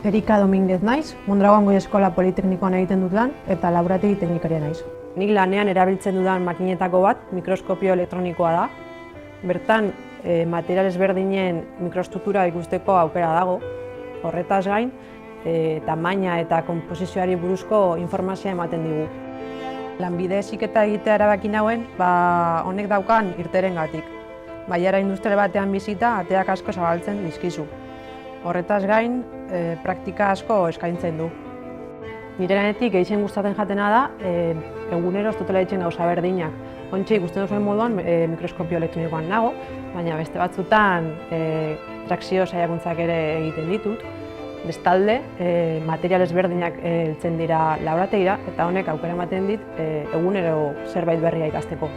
Erika Dominguez naiz, Mondragon Goi Eskola Politeknikoan egiten dut lan eta laborategi teknikaria naiz. Nik lanean erabiltzen dudan makinetako bat mikroskopio elektronikoa da. Bertan material ezberdinen mikrostruktura ikusteko aukera dago. Horretaz gain, tamaina eta konposizioari buruzko informazioa ematen digu. Lanbide heziketa egitea erabaki nauen, honek daukan irteerengatik. Bailara industrial batean bizita, ateak asko zabaltzen dizkizu. Horretaz gain, praktika asko eskaintzen du. Nire lanetik gehien gustatzen jatena da, egunero ez dutela ditzen gauza berdinak. Ontxe ikusten duzuen moduan mikroskopio elektronikoan nago, baina beste batzutan trakzio saiakuntzak ere egiten ditut. Bestalde, material ezberdinak heltzen dira laborategira eta honek aukera ematen dit egunero zerbait berria ikasteko.